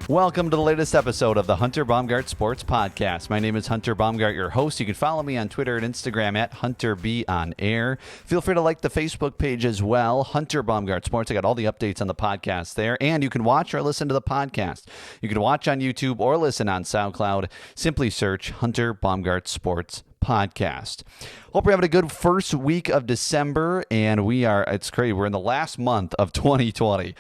Welcome to the latest episode of the Hunter Baumgardt Sports Podcast. My name is Hunter Baumgardt, your host. You can follow me on Twitter and Instagram at HunterBOnAir. Feel free to like the Facebook page as well, Hunter Baumgardt Sports. I got all the updates on the podcast there, and you can watch or listen to the podcast. You can watch on YouTube or listen on SoundCloud. Simply search Hunter Baumgardt Sports Podcast. Hope you're having a good first week of December, and it's crazy. We're in the last month of 2020.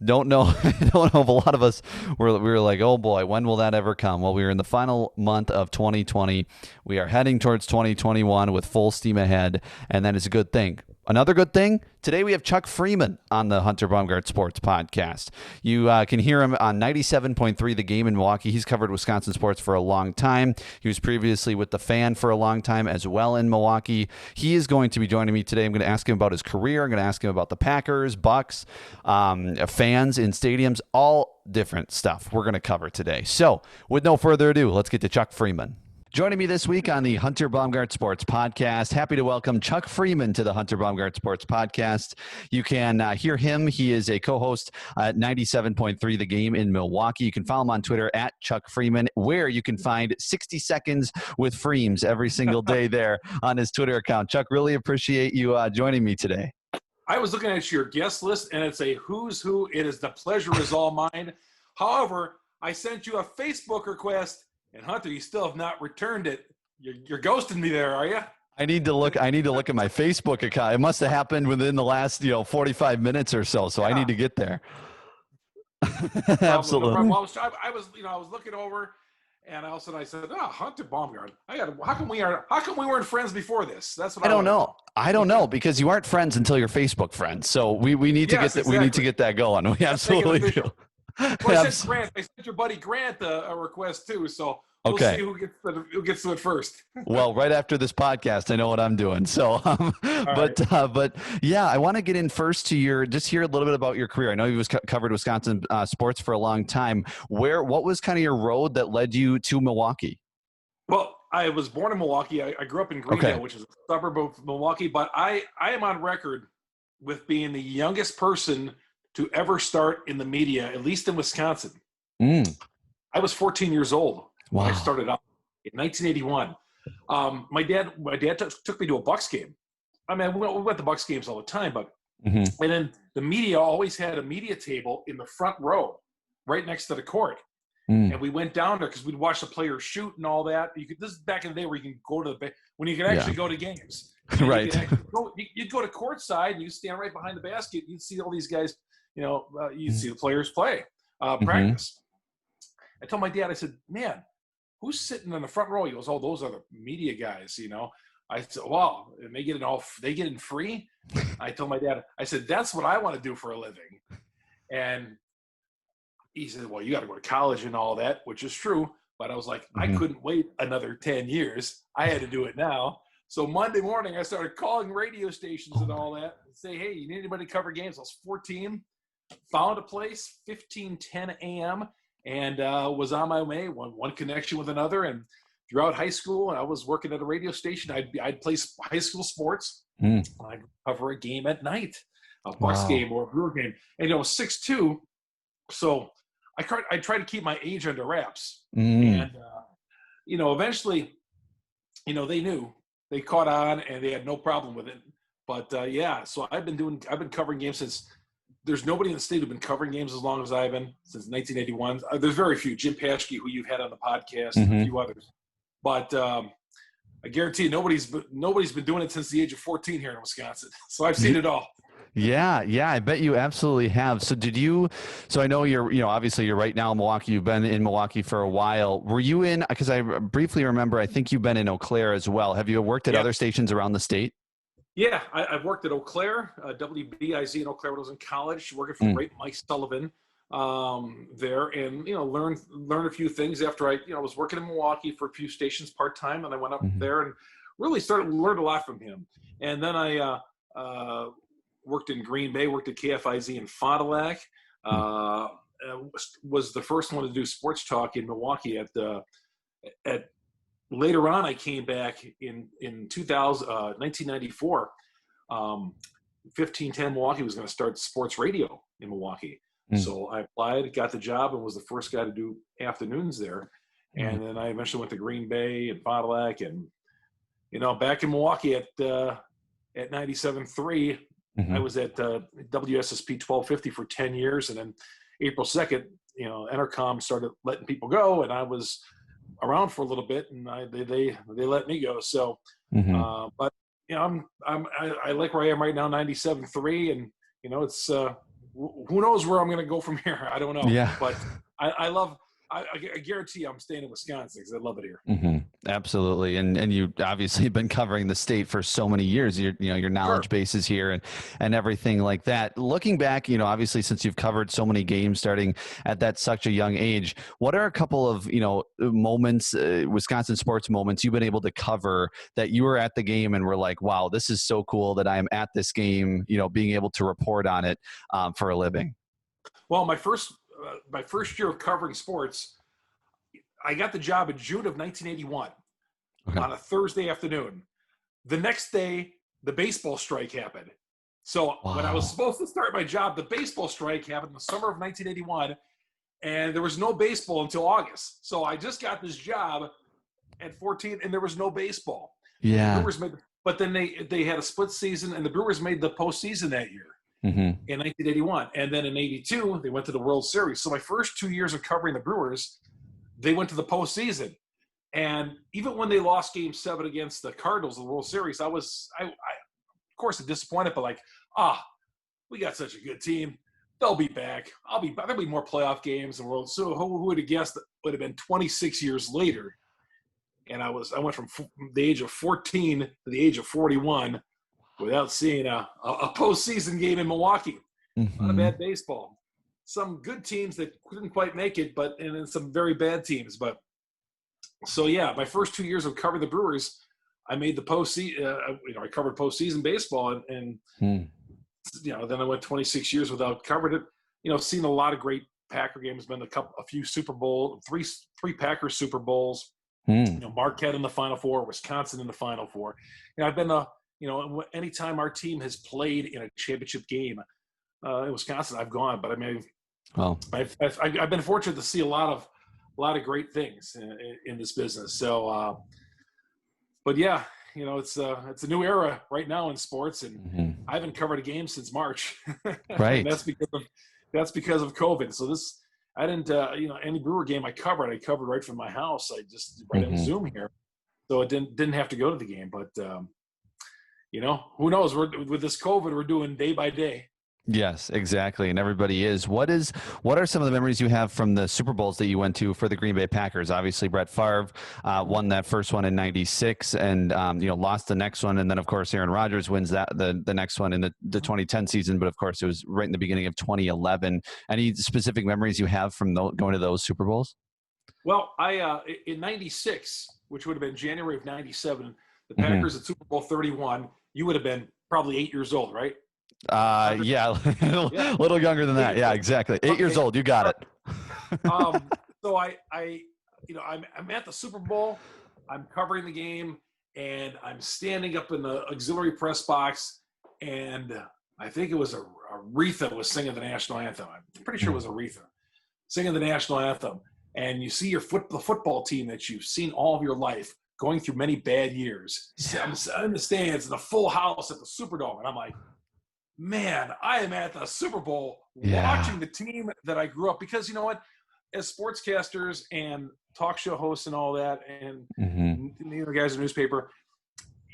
Don't know if a lot of us were like, oh boy, when will that ever come? Well, we are in the final month of 2020. We are heading towards 2021 with full steam ahead, and that is a good thing. Another good thing, today we have Chuck Freimund on the Hunter Baumgardt Sports Podcast. You can hear him on 97.3 The Game in Milwaukee. He's covered Wisconsin sports for a long time. He was previously with The Fan for a long time as well in Milwaukee. He is going to be joining me today. I'm going to ask him about his career. I'm going to ask him about the Packers, Bucks, fans in stadiums, all different stuff we're going to cover today. So with no further ado, let's get to Chuck Freimund. Joining me this week on the Hunter Baumgardt Sports Podcast, happy to welcome Chuck Freimund to the Hunter Baumgardt Sports Podcast. You can hear him. He is a co-host at 97.3 The Game in Milwaukee. You can follow him on Twitter at Chuck Freimund, where you can find 60 Seconds with Freems every single day there on his Twitter account. Chuck, really appreciate you joining me today. I was looking at your guest list, and it's a who's who. It is the pleasure is all mine. However, I sent you a Facebook request. And Hunter, you still have not returned it. You're ghosting me there, are you? I need to look at my Facebook account. It must have happened within the last 45 minutes or so. So yeah. I need to get there. Absolutely. I was looking over, and all of a sudden I said, "Oh, Hunter Baumgardt. How come we weren't friends before this?" That's what I don't know. I don't know, because you aren't friends until you're Facebook friends. So we need to get that. Exactly. We need to get that going. We absolutely do. Well, I sent your buddy Grant a request too, so we'll see who gets to it first. Well, right after this podcast, I know what I'm doing. So, but yeah, I want to get in first to just hear a little bit about your career. I know you covered Wisconsin sports for a long time. What was kind of your road that led you to Milwaukee? Well, I was born in Milwaukee. I grew up in Greendale, which is a suburb of Milwaukee, but I am on record with being the youngest person to ever start in the media, at least in Wisconsin. I was 14 years old when I started out in 1981. My dad took me to a Bucks game. I mean, we went to Bucks games all the time, but and then the media always had a media table in the front row, right next to the court. And we went down there because we'd watch the players shoot and all that. This is back in the day where you can go to when you could actually go to games. Right. You'd go to courtside and you stand right behind the basket. You'd see all these guys. You'd see the players play, practice. I told my dad, I said, "Man, who's sitting in the front row?" He goes, "Oh, those are the media guys." I said, "Wow, and they get in free?" I told my dad, I said, "That's what I want to do for a living." And he said, "Well, you got to go to college and all that," which is true. But I was like, I couldn't wait another 10 years. I had to do it now. So Monday morning, I started calling radio stations and all that and say, "Hey, you need anybody to cover games?" I was 14. Found a place, 15:10 a.m., and was on my way, one connection with another. And throughout high school, I was working at a radio station. I'd play high school sports. I'd cover a game at night, a Bucks game or a Brewer game. And I was 6'2", so I tried to keep my age under wraps. And eventually, they knew. They caught on, and they had no problem with it. But so I've been covering games since. There's nobody in the state who's been covering games as long as I've been, since 1981. There's very few. Jim Paschke, who you've had on the podcast, and a few others. But I guarantee you, nobody's been doing it since the age of 14 here in Wisconsin. So I've seen it all. Yeah, I bet you absolutely have. So I know you're, obviously you're right now in Milwaukee. You've been in Milwaukee for a while. Were you because I briefly remember, I think you've been in Eau Claire as well. Have you worked at other stations around the state? Yeah, I've worked at Eau Claire, WBIZ in Eau Claire when I was in college, working for the great Mike Sullivan there, and learned a few things after I was working in Milwaukee for a few stations part time, and I went up there and really learned a lot from him. And then I worked in Green Bay, worked at KFIZ in Fond du Lac, was the first one to do sports talk in Milwaukee at later on. I came back in 1994. 1510 Milwaukee was going to start sports radio in Milwaukee. So I applied, got the job, and was the first guy to do afternoons there. And then I eventually went to Green Bay and Fond du Lac, and back in Milwaukee at 97.3, I was at WSSP 1250 for 10 years, and then April 2nd, Entercom started letting people go, and I was around for a little bit, and they let me go. So, but I like where I am right now, 97.3, and it's who knows where I'm going to go from here. I don't know. Yeah. But I love. I guarantee I'm staying in Wisconsin because I love it here. Absolutely. And you obviously have been covering the state for so many years. Your knowledge base is here and everything like that. Looking back, obviously since you've covered so many games starting at such a young age, what are a couple of, moments, Wisconsin sports moments you've been able to cover that you were at the game and were like, wow, this is so cool that I am at this game, being able to report on it for a living? Well, my first year of covering sports, I got the job in June of 1981 on a Thursday afternoon. The next day, the baseball strike happened. So when I was supposed to start my job, the baseball strike happened in the summer of 1981, and there was no baseball until August. So I just got this job at 14, and there was no baseball. Yeah. The Brewers but then they had a split season, and the Brewers made the postseason that year. In 1981. And then in 82, they went to the World Series. So my first 2 years of covering the Brewers, they went to the postseason. And even when they lost Game 7 against the Cardinals in the World Series, I of course, disappointed, but we got such a good team. They'll be back. There'll be more playoff games in the world. So who would have guessed it would have been 26 years later? And I went from the age of 14 to the age of 41 without seeing a postseason game in Milwaukee. Not a bad baseball. Some good teams that couldn't quite make it, and then some very bad teams. But so yeah, my first 2 years of covering the Brewers, I made the postseason. I covered postseason baseball, and then I went 26 years without covering it. Seen a lot of great Packer games. Been a few Super Bowl, three Packers Super Bowls. Marquette in the Final Four, Wisconsin in the Final Four. I've been anytime our team has played in a championship game in Wisconsin, I've gone. But I mean, I've been fortunate to see a lot of great things in this business. So, but yeah, it's a new era right now in sports, and I haven't covered a game since March. Right. And that's because of COVID. So I didn't any Brewer game I covered right from my house. I just right on Zoom here, so it didn't have to go to the game, but. Who knows? With this COVID, we're doing day by day. Yes, exactly. And everybody is. What are some of the memories you have from the Super Bowls that you went to for the Green Bay Packers? Obviously, Brett Favre won that first one in '96 and, lost the next one. And then, of course, Aaron Rodgers wins the next one in the 2010 season. But, of course, it was right in the beginning of 2011. Any specific memories you have from going to those Super Bowls? Well, in '96, which would have been January of '97, the Packers at Super Bowl 31, you would have been probably 8 years old, right? Yeah, a little younger than that. Yeah, exactly. 8 years old. You got it. So I'm at the Super Bowl. I'm covering the game, and I'm standing up in the auxiliary press box, and I think it was Aretha was singing the national anthem. I'm pretty sure it was Aretha singing the national anthem. And you see the football team that you've seen all of your life going through many bad years. I'm in the stands in a full house at the Superdome, and I'm like, man, I am at the Super Bowl watching the team that I grew up. Because you know what? As sportscasters and talk show hosts and all that, and the guys in the newspaper,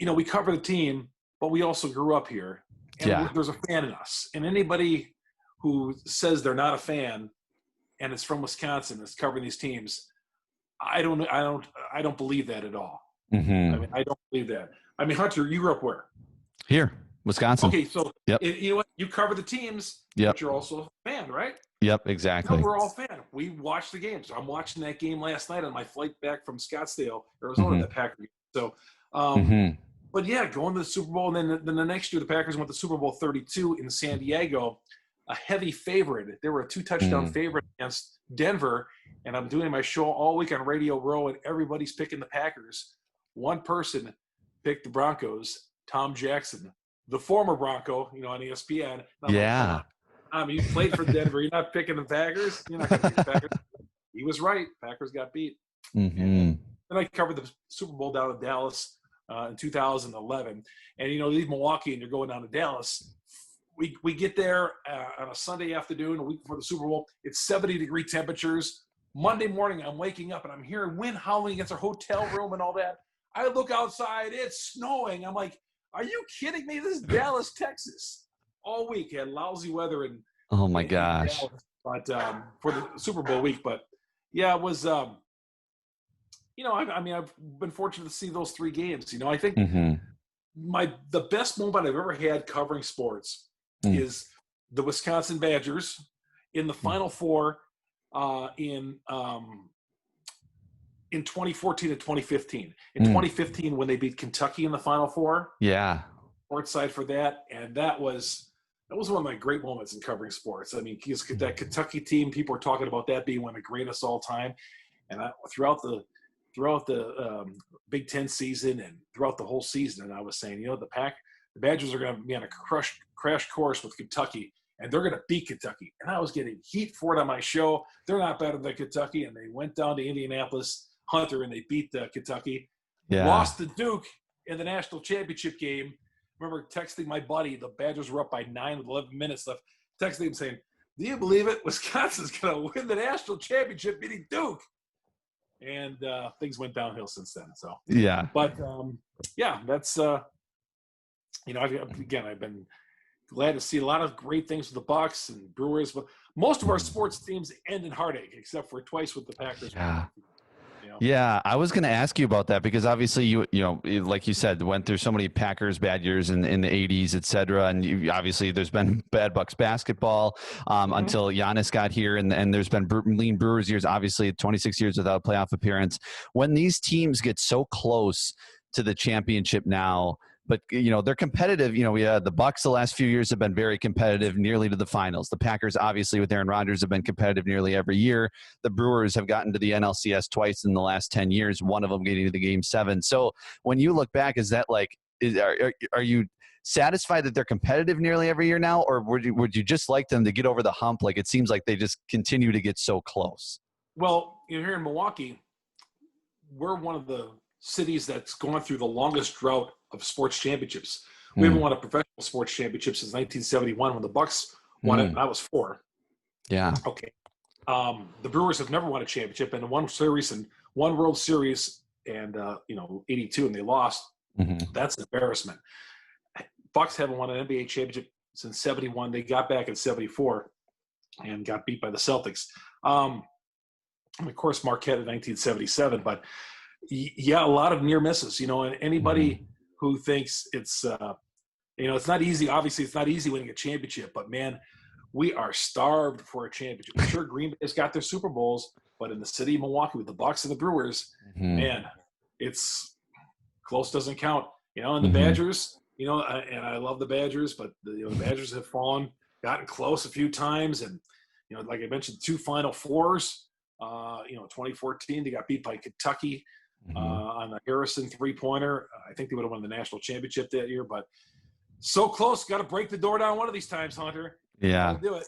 we cover the team, but we also grew up here. And there's a fan in us. And anybody who says they're not a fan and it's from Wisconsin that's covering these teams, I don't believe that at all. I mean, I don't believe that. I mean, Hunter, you grew up where? Here, Wisconsin. Okay, so you know what? You cover the teams, but you're also a fan, right? Yep, exactly. We're all fans. We watch the games. I'm watching that game last night on my flight back from Scottsdale, Arizona, that Packer game. So, but yeah, going to the Super Bowl, and then the next year the Packers went to Super Bowl 32 in San Diego, a heavy favorite. They were a 2-touchdown favorite against Denver, and I'm doing my show all week on Radio Row, and everybody's picking the Packers. One person picked the Broncos, Tom Jackson, the former Bronco, on ESPN. Yeah. I mean, you played for Denver. You're not picking the Packers. You're not going to pick the Packers. He was right. Packers got beat. Mm-hmm. And then I covered the Super Bowl down in Dallas in 2011. And, you leave Milwaukee and you're going down to Dallas. We get there on a Sunday afternoon, a week before the Super Bowl. It's 70-degree temperatures. Monday morning, I'm waking up and I'm hearing wind howling against our hotel room and all that. I look outside. It's snowing. I'm like, are you kidding me? This is Dallas, Texas. All week had lousy weather and oh my gosh! But for the Super Bowl week, but yeah, it was. I mean, I've been fortunate to see those 3 games. I think the best moment I've ever had covering sports is the Wisconsin Badgers in the Final Four in 2014 and 2015. In 2015, when they beat Kentucky in the Final Four. Yeah. Courtside for that, and that was one of my great moments in covering sports. I mean, that Kentucky team, people are talking about that being one of the greatest all time. And throughout the Big Ten season and throughout the whole season, and I was saying, the Badgers are going to be on a crash course with Kentucky, and they're going to beat Kentucky. And I was getting heat for it on my show. They're not better than Kentucky, and they went down to Indianapolis, Hunter, and they beat Kentucky. Yeah. Lost to Duke in the national championship game. Remember texting my buddy, the Badgers were up by 9 with 11 minutes left, texting him saying, do you believe it? Wisconsin's going to win the national championship beating Duke. And things went downhill since then. So, yeah. But, that's, I've been glad to see a lot of great things with the Bucks and Brewers. But most of our sports teams end in heartache, except for twice with the Packers. Yeah. Yeah, I was going to ask you about that because obviously you like you said, went through so many Packers bad years in the 80s, et cetera. And obviously there's been bad Bucks basketball until Giannis got here. And there's been lean Brewers years, obviously 26 years without a playoff appearance. When these teams get so close to the championship now, but, they're competitive. We had the Bucks the last few years have been very competitive, nearly to the finals. The Packers, obviously, with Aaron Rodgers, have been competitive nearly every year. The Brewers have gotten to the NLCS twice in the last 10 years, one of them getting to the Game 7. So when you look back, is that like are you satisfied that they're competitive nearly every year now, or would you just like them to get over the hump? Like it seems like they just continue to get so close. Well, here in Milwaukee, we're one of the cities that's gone through the longest drought of sports championships. We haven't won a professional sports championship since 1971 when the Bucks won it, and I was 4. Yeah. Okay. The Brewers have never won a championship, and one World Series and 82, and they lost. That's an embarrassment. Bucks haven't won an NBA championship since 71. They got back in 74 and got beat by the Celtics. And of course, Marquette in 1977. But yeah, a lot of near misses. And anybody who thinks it's it's not easy. Obviously, it's not easy winning a championship. But man, we are starved for a championship. I'm sure Green Bay's got their Super Bowls, but in the city of Milwaukee with the Bucks and the Brewers, man, it's close doesn't count. And the Badgers, and I love the Badgers, but the Badgers have gotten close a few times, and like I mentioned, 2 Final Fours. 2014 they got beat by Kentucky on the Harrison 3-pointer. I think they would have won the national championship that year, but so close. Got to break the door down one of these times, Hunter. Yeah, do it.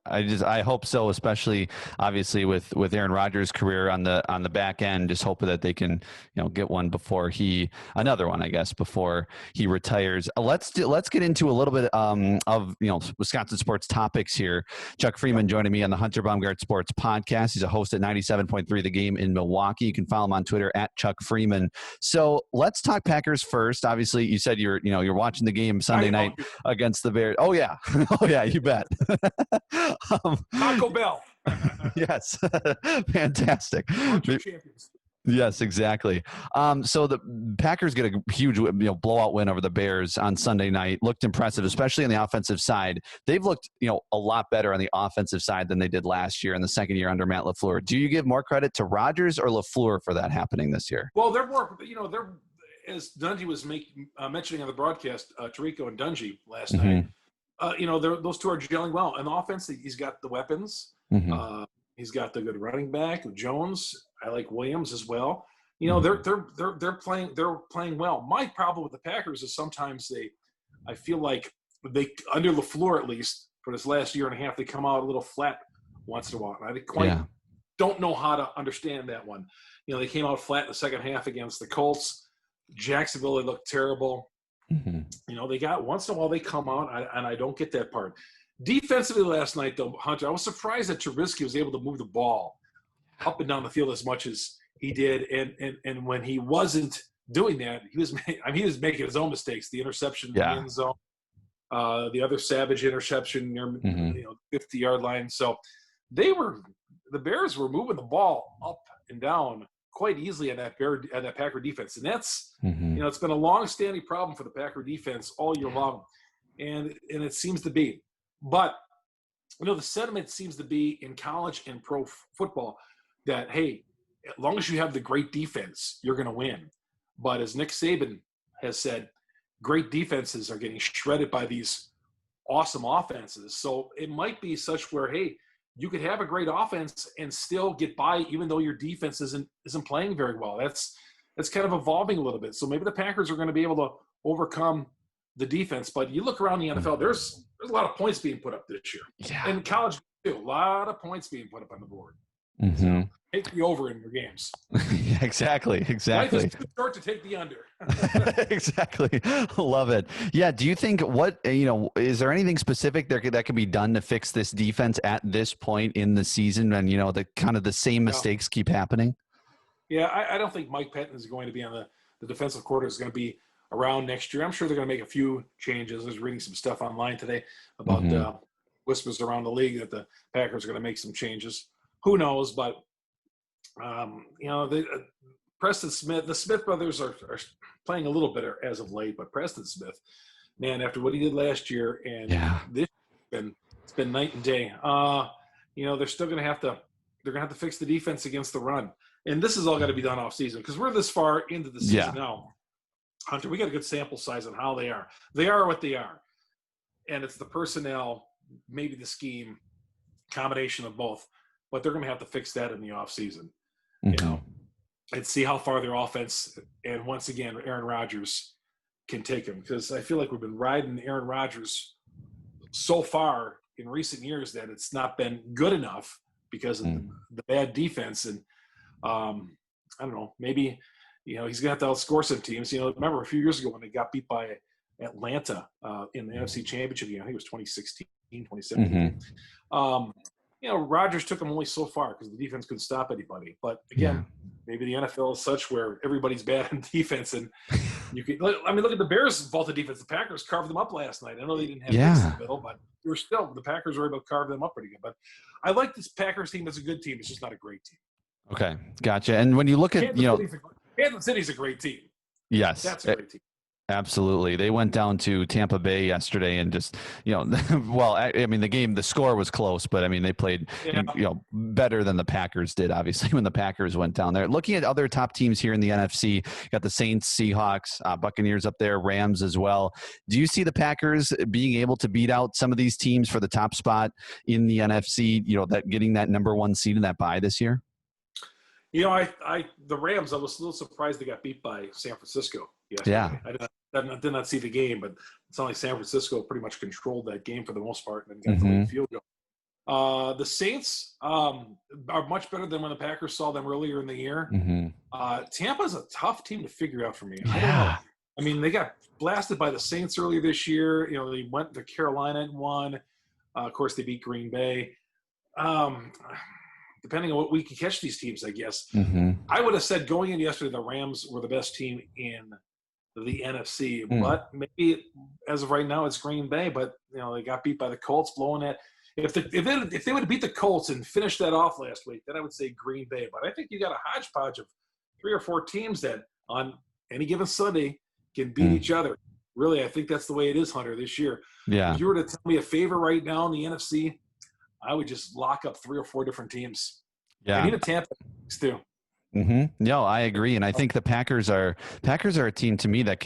I hope so, especially obviously with Aaron Rodgers' career on the back end. Just hoping that they can get one before another one, I guess, before he retires. Let's get into a little bit of Wisconsin sports topics here. Chuck Freimund joining me on the Hunter Baumgardt Sports Podcast. He's a host at 97.3 The Game in Milwaukee. You can follow him on Twitter at Chuck Freimund. So let's talk Packers first. Obviously, you said you're watching the game Sunday night against the Bears. Oh yeah, oh yeah, you bet. Taco Bell. Yes. Fantastic. Champions. Yes, exactly. So the Packers get a huge blowout win over the Bears on Sunday night. Looked impressive, especially on the offensive side. They've looked a lot better on the offensive side than they did last year in the second year under Matt LaFleur. Do you give more credit to Rodgers or LaFleur for that happening this year? Well, they're more, they're, as Dungy was mentioning on the broadcast, Tirico and Dungy last night, those two are gelling well. And the offense, he's got the weapons. He's got the good running back, Jones. I like Williams as well. They're playing well. My problem with the Packers is sometimes I feel like they, under LaFleur at least, for this last year and a half, they come out a little flat once in a while. I don't know how to understand that one. They came out flat in the second half against the Colts. Jacksonville, they looked terrible. They got once in a while they come out, and I don't get that part. Defensively last night, though, Hunter, I was surprised that Trubisky was able to move the ball up and down the field as much as he did. And when he wasn't doing that, he was making his own mistakes. The interception in the end zone, the other savage interception near 50-yard line. So the Bears were moving the ball up and down quite easily on that Packer defense, and that's it's been a long-standing problem for the Packer defense all year long, and it seems to be. But the sentiment seems to be in college and pro football that, hey, as long as you have the great defense, you're going to win. But as Nick Saban has said, great defenses are getting shredded by these awesome offenses. So it might be such where, hey, you could have a great offense and still get by even though your defense isn't playing very well. That's kind of evolving a little bit. So maybe the Packers are going to be able to overcome the defense. But you look around the NFL, there's a lot of points being put up this year. Yeah. And in college, too, a lot of points being put up on the board. So take the over in your games. Yeah, exactly. Life is too short to take the under. Exactly. Love it. Yeah. Do you think is there anything specific that can be done to fix this defense at this point in the season when, the kind of the same mistakes keep happening? Yeah. I don't think Mike Pettin is going to be on the defensive coordinator is going to be around next year. I'm sure they're going to make a few changes. I was reading some stuff online today about whispers around the league that the Packers are going to make some changes. Who knows? But, Preston Smith, the Smith brothers are playing a little better as of late, but Preston Smith, man, after what he did last year and this it's been night and day. They're still going to have to fix the defense against the run. And this is all got to be done off season because we're this far into the season now. Hunter, we got a good sample size on how they are. They are what they are. And it's the personnel, maybe the scheme, combination of both. But they're going to have to fix that in the offseason, and see how far their offense and, once again, Aaron Rodgers can take them. Because I feel like we've been riding Aaron Rodgers so far in recent years that it's not been good enough because of the bad defense. And I don't know, maybe – he's going to have to outscore some teams. Remember a few years ago when they got beat by Atlanta in the NFC Championship game, I think it was 2016, 2017. Rodgers took them only so far because the defense couldn't stop anybody. But, again, maybe the NFL is such where everybody's bad in defense. And you can – look at the Bears' vaulted defense. The Packers carved them up last night. I know they didn't have picks in the middle, but the Packers were able to carve them up pretty good. But I like this Packers team as a good team. It's just not a great team. Okay, gotcha. And when you look at Kansas City's a great team. Yes. That's a great team. Absolutely. They went down to Tampa Bay yesterday and just, the score was close, but they played, better than the Packers did, obviously, when the Packers went down there. Looking at other top teams here in the NFC, got the Saints, Seahawks, Buccaneers up there, Rams as well. Do you see the Packers being able to beat out some of these teams for the top spot in the NFC, that getting that number one seed in that bye this year? The Rams, I was a little surprised they got beat by San Francisco yesterday. Yeah. I did not see the game, but it's not like San Francisco pretty much controlled that game for the most part and got the late field goal. The Saints are much better than when the Packers saw them earlier in the year. Tampa's a tough team to figure out for me. I don't know. They got blasted by the Saints earlier this year. They went to Carolina and won. Of course, they beat Green Bay. Depending on what we can catch these teams, I guess. I would have said going in yesterday, the Rams were the best team in the NFC. But maybe as of right now, it's Green Bay. But, they got beat by the Colts, blowing that. If they would have beat the Colts and finished that off last week, then I would say Green Bay. But I think you got a hodgepodge of 3 or 4 teams that on any given Sunday can beat each other. Really, I think that's the way it is, Hunter, this year. Yeah. If you were to tell me a favor right now in the NFC, I would just lock up 3 or 4 different teams. Yeah. And even Tampa too. No, I agree. And I think the Packers are a team to me that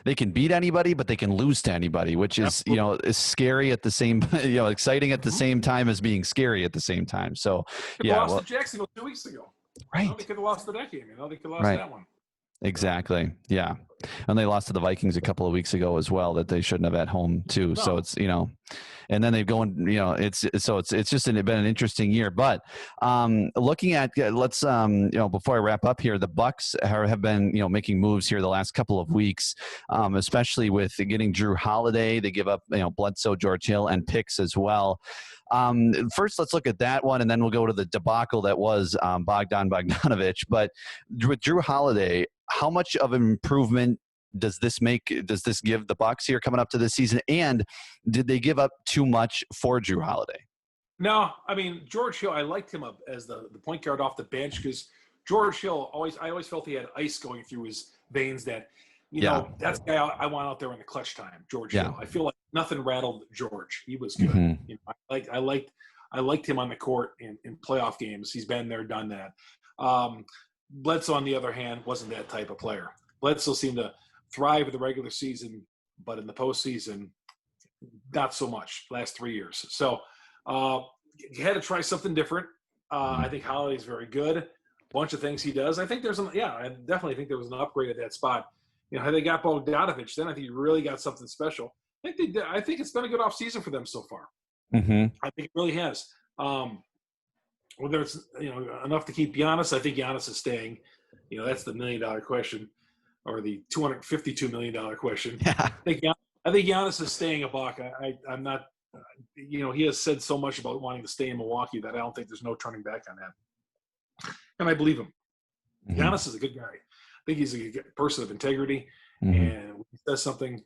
they can beat anybody, but they can lose to anybody, which is, is scary at the same, exciting at the same time as being scary at the same time. So they lost to Jacksonville 2 weeks ago. Right. They could have lost to that game. They could have lost that one. Exactly. Yeah. And they lost to the Vikings a couple of weeks ago as well that they shouldn't have at home too. So No. it's, and then they go and, it's just been an interesting year. But looking at, let's, before I wrap up here, the Bucks have been, making moves here the last couple of weeks, especially with getting Drew Holiday. They give up, Bledsoe, George Hill, and picks as well. First, let's look at that one, and then we'll go to the debacle that was Bogdanovich. But with Drew Holiday, how much of an improvement does this give the Bucks here coming up to this season? And did they give up too much for Drew Holiday? No, I mean, George Hill, I liked him up as the point guard off the bench because George Hill, I always felt he had ice going through his veins that, that's the guy I want out there in the clutch time, George Hill. I feel like nothing rattled George. He was good. Mm-hmm. I liked him on the court in playoff games. He's been there, done that. Bledsoe, on the other hand, wasn't that type of player. Bledsoe seemed to thrive in the regular season, but in the postseason, not so much last 3 years. So you had to try something different. I think Holiday's very good. A bunch of things he does. I think I definitely think there was an upgrade at that spot. Had they got Bogdanovich, then I think you really got something special. I think they did. I think it's been a good offseason for them so far. Mm-hmm. I think it really has. Whether it's enough to keep Giannis, I think Giannis is staying. That's the $1 million question, or the $252 million question. Yeah. I think Giannis is staying a Buck. I'm not. He has said so much about wanting to stay in Milwaukee that I don't think there's no turning back on that. And I believe him. Mm-hmm. Giannis is a good guy. I think he's a person of integrity, and when he says something,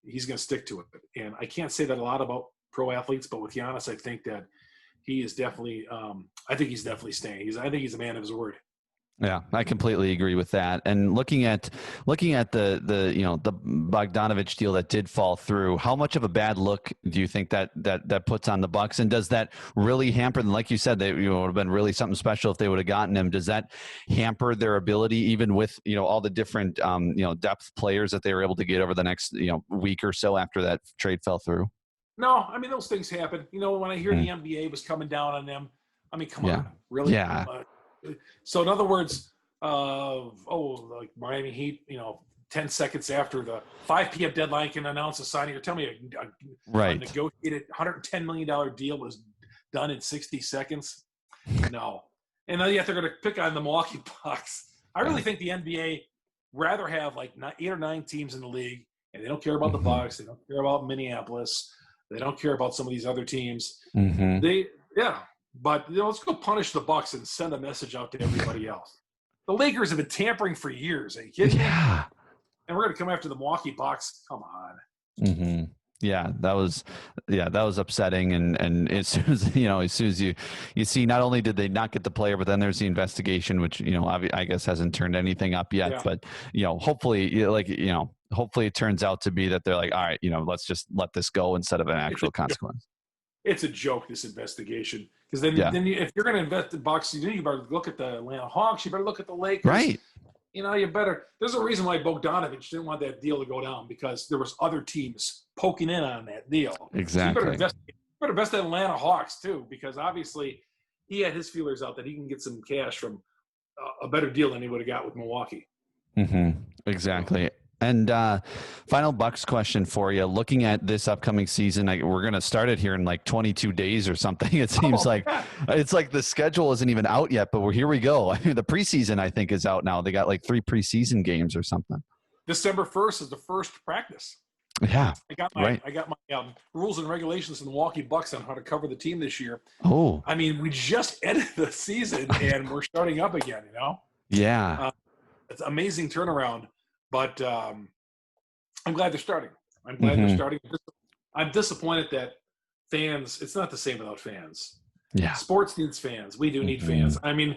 he's going to stick to it. And I can't say that a lot about pro athletes, but with Giannis, I think that he is definitely. I think he's definitely staying. I think he's a man of his word. Yeah, I completely agree with that. And looking at the Bogdanovich deal that did fall through, how much of a bad look do you think that puts on the Bucks? And does that really hamper them? Like you said, they would have been really something special if they would have gotten him. Does that hamper their ability, even with all the different depth players that they were able to get over the next week or so after that trade fell through? No, I mean those things happen. When I hear the NBA was coming down on them, I mean, come on, really? Yeah. So in other words, like Miami Heat, 10 seconds after the 5 p.m. deadline can announce a signing, or tell me a negotiated $110 million deal was done in 60 seconds? No. And yet they're going to pick on the Milwaukee Bucks. I really think the NBA rather have like 8 or 9 teams in the league, and they don't care about the Bucks. They don't care about Minneapolis. They don't care about some of these other teams. But let's go punish the Bucks and send a message out to everybody else. The Lakers have been tampering for years. Are you kidding me? And we're going to come after the Milwaukee Bucks. Come on. Mm-hmm. Yeah, that was upsetting. And as soon as you see, not only did they not get the player, but then there's the investigation, which I guess hasn't turned anything up yet. Yeah. But hopefully it turns out to be that they're like, all right, let's just let this go instead of an actual consequence. It's a joke, this investigation. Because then if you're going to invest in Bucks, you better look at the Atlanta Hawks. You better look at the Lakers. Right. You better. There's a reason why Bogdanovich didn't want that deal to go down, because there was other teams poking in on that deal. Exactly. So you better invest in Atlanta Hawks too, because obviously he had his feelers out that he can get some cash from a better deal than he would have got with Milwaukee. Mm-hmm. Exactly. And final Bucks question for you. Looking at this upcoming season, we're going to start it here in like 22 days or something. It seems it's like the schedule isn't even out yet, but here we go. I mean, the preseason, I think, is out now. They got like 3 preseason games or something. December 1st is the first practice. Yeah. I got my rules and regulations from the Milwaukee Bucks on how to cover the team this year. Oh. I mean, we just ended the season and we're starting up again, Yeah. It's an amazing turnaround. But I'm glad they're starting. They're starting. I'm disappointed that fans – it's not the same without fans. Yeah. Sports needs fans. We do need fans. I mean,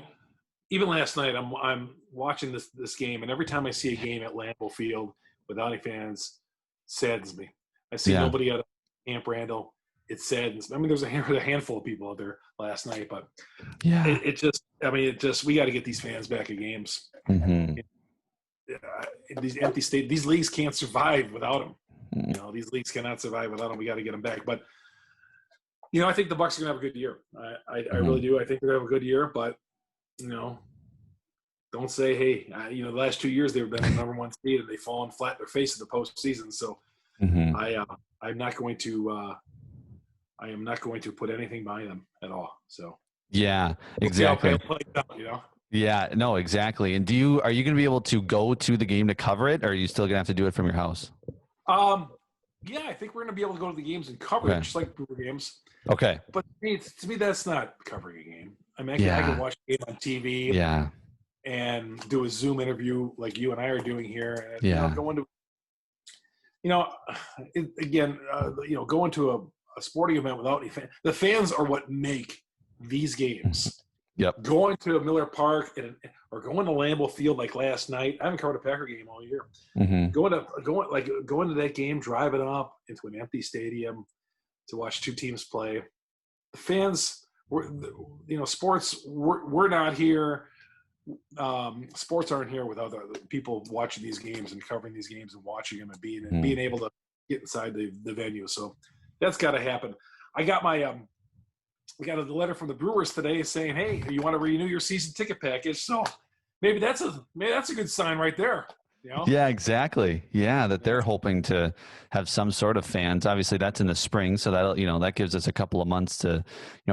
even last night I'm watching this game, and every time I see a game at Lambeau Field without any fans, it saddens me. I see nobody at Camp Randall. It saddens me. I mean, there's a handful of people out there last night, but it just we got to get these fans back at games. Mm-hmm. These empty state, these leagues can't survive without them. These leagues cannot survive without them. We got to get them back. But I think the Bucks are gonna have a good year. I really do. I think they're gonna have a good year. But don't say, hey, the last 2 years they've been the number one seed and they've fallen flat in their face in the postseason. So I'm not going to put anything behind them at all. So yeah, exactly. You know? Yeah, no, exactly. And are you going to be able to go to the game to cover it, or are you still going to have to do it from your house? Yeah, I think we're going to be able to go to the games and cover it, just like Brewer games. Okay. But to me, that's not covering a game. I mean, I can watch a game on TV. Yeah. And do a Zoom interview like you and I are doing here. And, go into, going to a sporting event without any fans. The fans are what make these games. Yep. Going to Miller Park or going to Lambeau Field like last night. I haven't covered a Packer game all year. Going to that game, driving up into an empty stadium to watch two teams play. The fans, sports. We're not here. Sports aren't here without the people watching these games and covering these games and watching them and being able to get inside the venue. So that's got to happen. I got we got a letter from the Brewers today saying, hey, you want to renew your season ticket package? So maybe that's a good sign right there. Yeah, exactly. Yeah, that they're hoping to have some sort of fans. Obviously, that's in the spring, so that gives us a couple of months to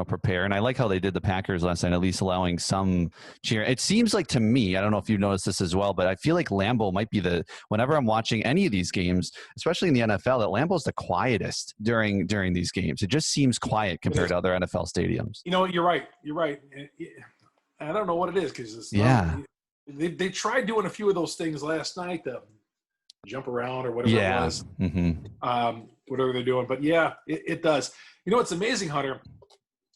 prepare. And I like how they did the Packers last night, at least allowing some cheer. It seems like to me, I don't know if you've noticed this as well, but I feel like Lambeau might be whenever I'm watching any of these games, especially in the NFL, that Lambeau's the quietest during these games. It just seems quiet compared to other NFL stadiums. You're right. I don't know what it is because They tried doing a few of those things last night, the jump around or whatever it was, whatever they're doing. But it does. It's amazing, Hunter.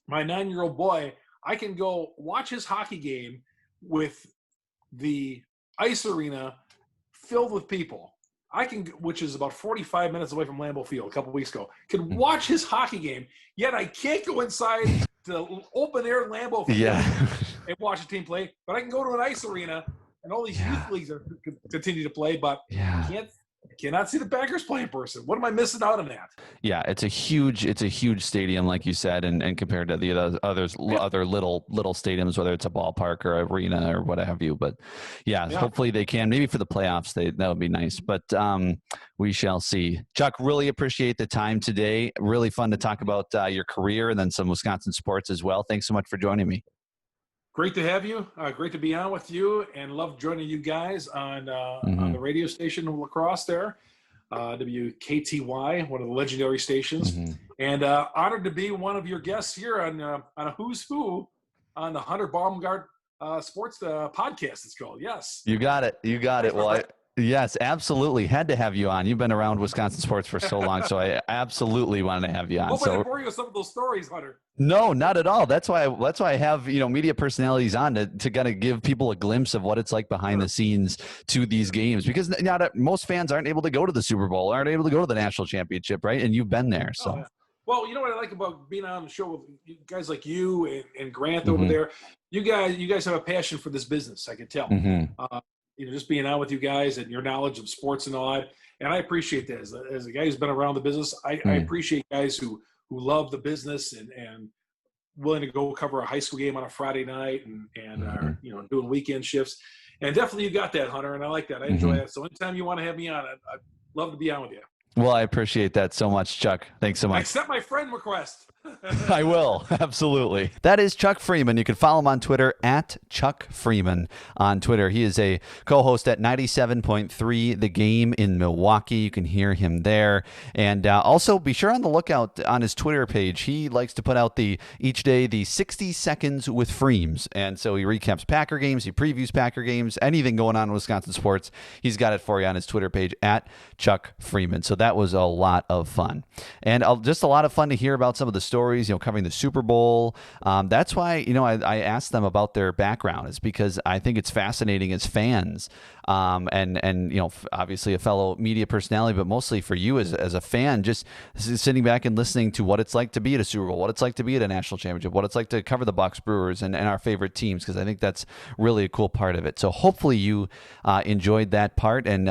My 9-year-old boy, I can go watch his hockey game with the ice arena filled with people. Which is about 45 minutes away from Lambeau Field a couple weeks ago, could watch his hockey game, yet I can't go inside the open air Lambeau Field and watch a team play, but I can go to an ice arena and all these youth leagues continue to play, but I cannot see the Packers play in person. What am I missing out on that? Yeah, it's a huge stadium, like you said, and compared to the other little stadiums, whether it's a ballpark or arena or what have you. But hopefully they can. Maybe for the playoffs, that would be nice. But we shall see. Chuck, really appreciate the time today. Really fun to talk about your career and then some Wisconsin sports as well. Thanks so much for joining me. Great to have you. Great to be on with you, and love joining you guys on the radio station in La Crosse there, WKTY, one of the legendary stations, and honored to be one of your guests here on a Who's Who on the Hunter Baumgardt Sports podcast. It's called. Yes, you got it. Well, yes, absolutely. Had to have you on. You've been around Wisconsin sports for so long, so I absolutely wanted to have you on. Hopefully, I bore you with some of those stories, Hunter. No, not at all. That's why I have media personalities on to kind of give people a glimpse of what it's like behind the scenes to these games, because most fans aren't able to go to the Super Bowl, aren't able to go to the national championship, right? And you've been there, so. Well, you know what I like about being on the show with guys like you and Grant over there. You guys have a passion for this business. I can tell. Just being on with you guys and your knowledge of sports and all that. And I appreciate that. As a guy who's been around the business, I appreciate guys who love the business and willing to go cover a high school game on a Friday night and are, doing weekend shifts. And definitely you got that, Hunter, and I like that. I enjoy it. So anytime you want to have me on, I'd love to be on with you. Well, I appreciate that so much, Chuck. Thanks so much. Accept my friend request. I will. Absolutely. That is Chuck Freimund. You can follow him on Twitter at Chuck Freimund on Twitter. He is a co-host at 97.3 The Game in Milwaukee. You can hear him there. And also be sure on the lookout on his Twitter page. He likes to put out each day the 60 seconds with Freems. And so he recaps Packer games. He previews Packer games. Anything going on in Wisconsin sports, he's got it for you on his Twitter page at Chuck Freimund. So that was a lot of fun. And just a lot of fun to hear about some of the stories, covering the Super Bowl. That's why, I asked them about their background, is because I think it's fascinating as fans. And obviously a fellow media personality, but mostly for you as a fan, just sitting back and listening to what it's like to be at a Super Bowl, what it's like to be at a national championship, what it's like to cover the Bucks, Brewers, and our favorite teams, because I think that's really a cool part of it. So hopefully you enjoyed that part. And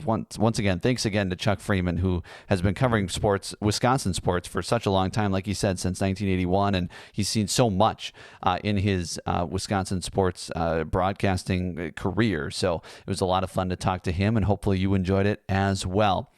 once again, thanks again to Chuck Freimund, who has been covering sports, Wisconsin sports, for such a long time. Like he he said, since 1981, and he's seen so much in his Wisconsin sports broadcasting career. So it was a lot of fun to talk to him, and hopefully you enjoyed it as well.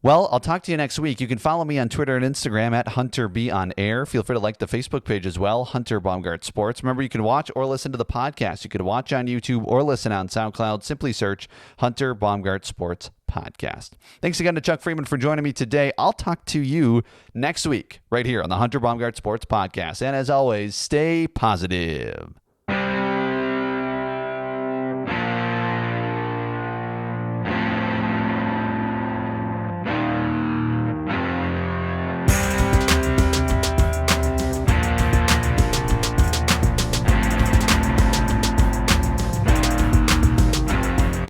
Well, I'll talk to you next week. You can follow me on Twitter and Instagram at HunterBOnAir. Feel free to like the Facebook page as well, Hunter Baumgardt Sports. Remember, you can watch or listen to the podcast. You can watch on YouTube or listen on SoundCloud. Simply search Hunter Baumgardt Sports Podcast. Thanks again to Chuck Freimund for joining me today. I'll talk to you next week right here on the Hunter Baumgardt Sports Podcast. And as always, stay positive.